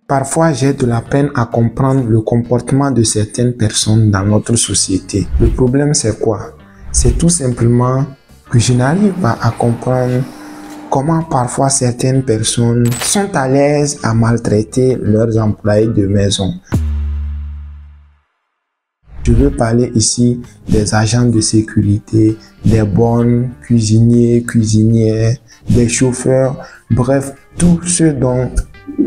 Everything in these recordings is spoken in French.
Parfois, j'ai de la peine à comprendre le comportement de certaines personnes dans notre société. Le problème, c'est quoi? C'est tout simplement que je n'arrive pas à comprendre comment parfois certaines personnes sont à l'aise à maltraiter leurs employés de maison. Je veux parler ici des agents de sécurité, des bonnes cuisiniers, cuisinières, des chauffeurs, bref, tous ceux dont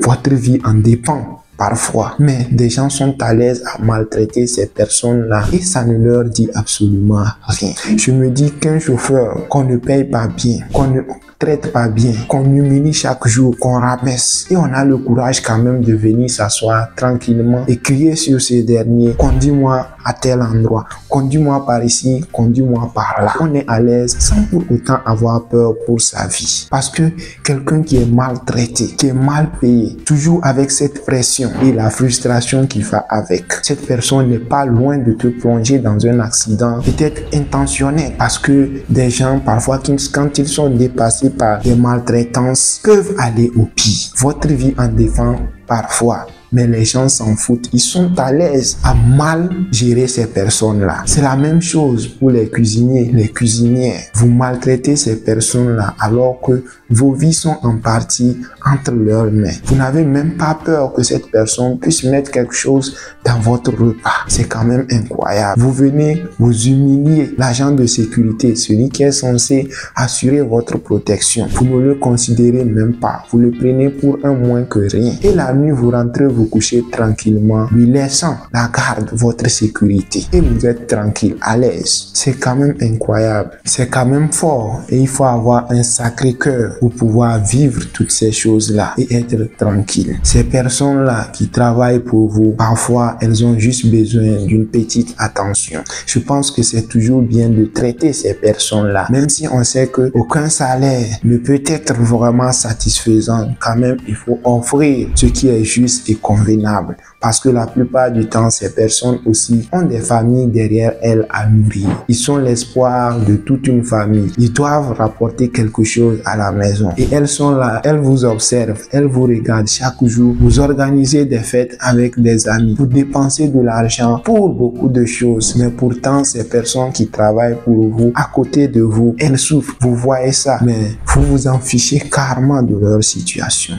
votre vie en dépend parfois. Mais des gens sont à l'aise à maltraiter ces personnes-là et ça ne leur dit absolument rien. Je me dis qu'un chauffeur qu'on ne paye pas bien, qu'on ne traite pas bien, qu'on humilie chaque jour, qu'on rabaisse, et on a le courage quand même de venir s'asseoir tranquillement et crier sur ces derniers: conduis-moi à tel endroit, conduis-moi par ici, conduis-moi par là. On est à l'aise sans pour autant avoir peur pour sa vie. Parce que quelqu'un qui est maltraité, qui est mal payé, toujours avec cette pression et la frustration qu'il va avec, cette personne n'est pas loin de te plonger dans un accident, peut-être intentionnel, parce que des gens parfois quand ils sont dépassés par des maltraitances peuvent aller au pire. Votre vie en défend parfois, mais les gens s'en foutent. Ils sont à l'aise à mal gérer ces personnes-là. C'est la même chose pour les cuisiniers, les cuisinières. Vous maltraitez ces personnes-là alors que vos vies sont en partie entre leurs mains. Vous n'avez même pas peur que cette personne puisse mettre quelque chose dans votre repas. C'est quand même incroyable. Vous venez vous humilier l'agent de sécurité, celui qui est censé assurer votre protection. Vous ne le considérez même pas. Vous le prenez pour un moins que rien. Et la nuit, vous rentrez vous coucher tranquillement, lui laissant la garde, votre sécurité. Et vous êtes tranquille, à l'aise. C'est quand même incroyable. C'est quand même fort. Et il faut avoir un sacré cœur pour pouvoir vivre toutes ces choses-là et être tranquille. Ces personnes-là qui travaillent pour vous, parfois, elles ont juste besoin d'une petite attention. Je pense que c'est toujours bien de traiter ces personnes-là. Même si on sait que aucun salaire ne peut être vraiment satisfaisant, quand même, il faut offrir ce qui est juste et convenable. Parce que la plupart du temps, ces personnes aussi ont des familles derrière elles à nourrir. Ils sont l'espoir de toute une famille. Ils doivent rapporter quelque chose à la maison. Et elles sont là, elles vous observent, elles vous regardent chaque jour. Vous organisez des fêtes avec des amis. Vous dépensez de l'argent pour beaucoup de choses. Mais pourtant, ces personnes qui travaillent pour vous, à côté de vous, elles souffrent. Vous voyez ça. Mais vous vous en fichez carrément de leur situation.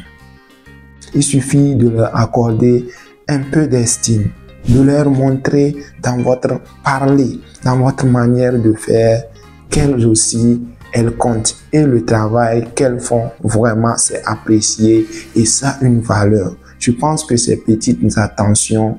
Il suffit de leur accorder un peu d'estime, de leur montrer dans votre parler, dans votre manière de faire, qu'elles aussi, elles comptent. Et le travail qu'elles font, vraiment, c'est apprécié et ça a une valeur. Je pense que ces petites attentions,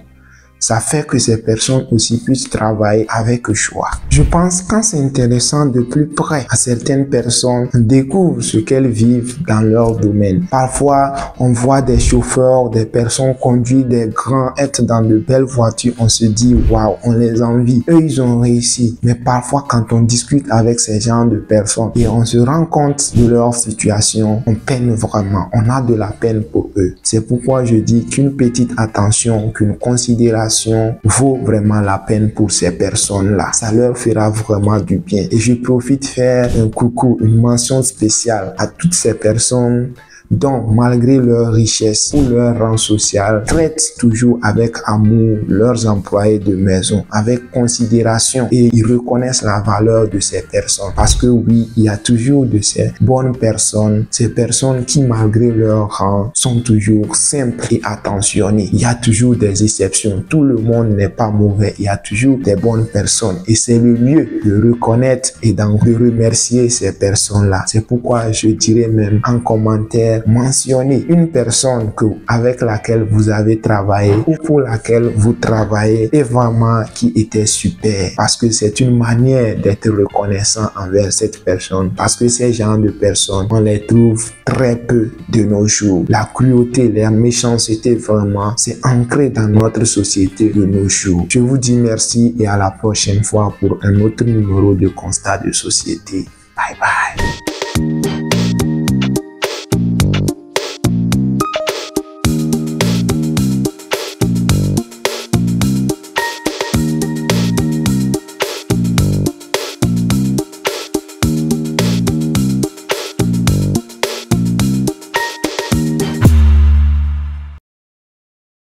ça fait que ces personnes aussi puissent travailler avec joie. Je pense quand c'est intéressant de plus près à certaines personnes, on découvre ce qu'elles vivent dans leur domaine. Parfois, on voit des chauffeurs, des personnes conduire des grands, être dans de belles voitures. On se dit, waouh, on les envie. Eux, ils ont réussi. Mais parfois, quand on discute avec ces genres de personnes et on se rend compte de leur situation, on peine vraiment. On a de la peine pour eux. C'est pourquoi je dis qu'une petite attention, qu'une considération vaut vraiment la peine pour ces personnes-là. Ça leur fera vraiment du bien. Et je profite faire un coucou, une mention spéciale à toutes ces personnes dont, malgré leur richesse ou leur rang social, traitent toujours avec amour leurs employés de maison, avec considération, et ils reconnaissent la valeur de ces personnes. Parce que oui, il y a toujours de ces bonnes personnes, ces personnes qui, malgré leur rang, sont toujours simples et attentionnées. Il y a toujours des exceptions. Tout le monde n'est pas mauvais. Il y a toujours des bonnes personnes. Et c'est le lieu de reconnaître et de remercier ces personnes-là. C'est pourquoi je dirais même en commentaire, mentionner une personne avec laquelle vous avez travaillé ou pour laquelle vous travaillez et vraiment qui était super, parce que c'est une manière d'être reconnaissant envers cette personne, parce que ces genres de personnes, on les trouve très peu de nos jours. La cruauté, la méchanceté, vraiment, c'est ancré dans notre société de nos jours. Je vous dis merci et à la prochaine fois pour un autre numéro de Constat de société. Bye bye.